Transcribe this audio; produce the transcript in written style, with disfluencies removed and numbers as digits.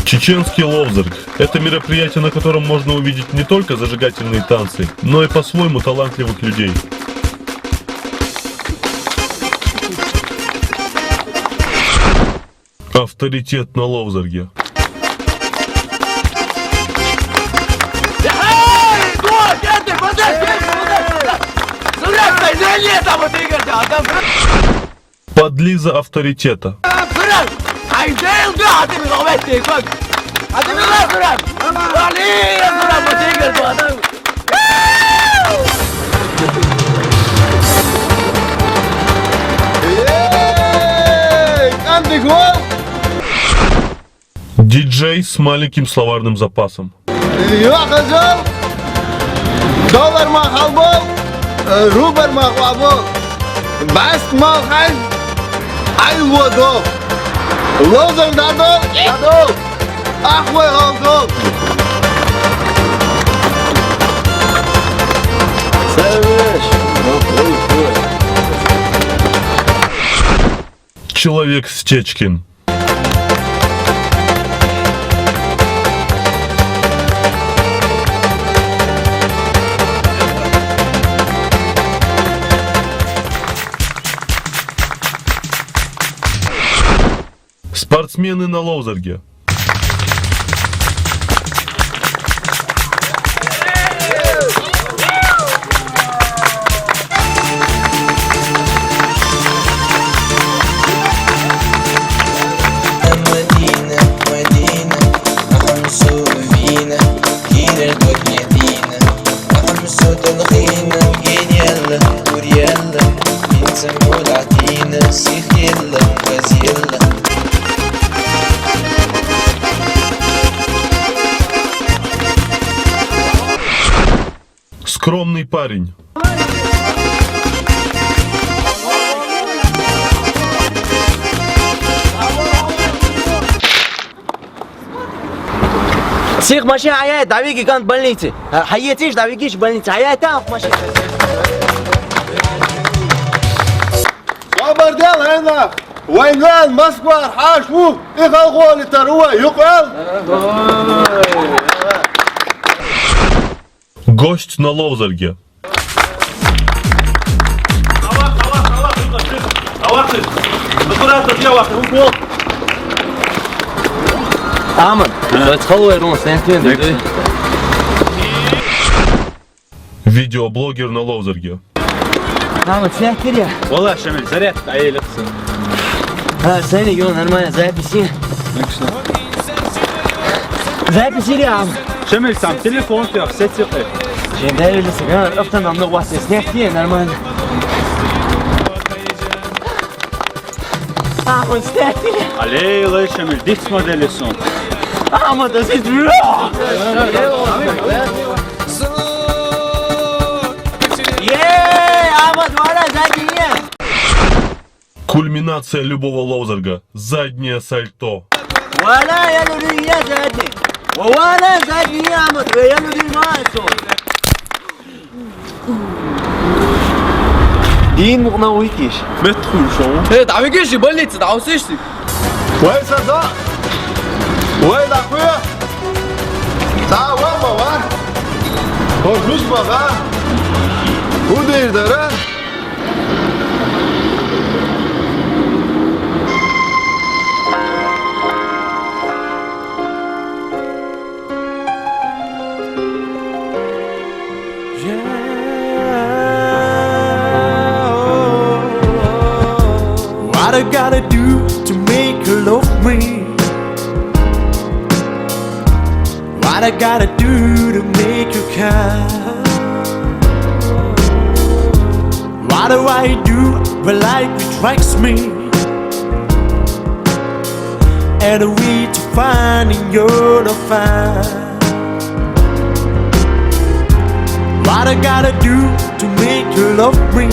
Чеченский Ловзарг – это мероприятие, на котором можно увидеть не только зажигательные танцы, но и по-своему талантливых людей. Авторитет на Ловзарге. Подлиза авторитета. Диджей с маленьким словарным запасом. Доллар махал, рубль махал, баск махал, ай водо, лозер дадо, ахве халдо. Человек Стечкин. Спортсмены на Ловзарге. Скромный парень. Всех машин аяет, дави гигант больницы. Хаетиш, дави гиш больницы. Аяет там машин. Кабардел هنا وينان مسكر حاشو يخلقوا لتروى يقال. Гость на Ловзарге. Аман, Видеоблогер на Ловзарге. Аман, снять киря. والله شمل زرعت عيلة Сani يقول нормально, записи. Записи ли, Аман? شمل سام تليفون في أفسد ثقة Şimdi öyle sigara, öften anlık vasıya снять киря, нормально. Аман, снять киря. عليه الله شمل ديت موديل سون Аман, das ist bro. Аман, валя, задняя. Кульминация любого Ловзарга. Заднее сальто. ولا يلو يا زادني ولا زادني يا عمد ويلو دي ماسو دين مغنويتيش مدخل شو ايه تعمل شي بليت تعوسيشتي وين صدق؟ وين أخويا؟ تعال وين بابا؟ خوش بابا؟ هو دير داره؟ What I gotta do to make her love me? What I gotta do to make her care? What do I do when life attracts me? And a way to finding you're not fine. What I gotta do to make her love me?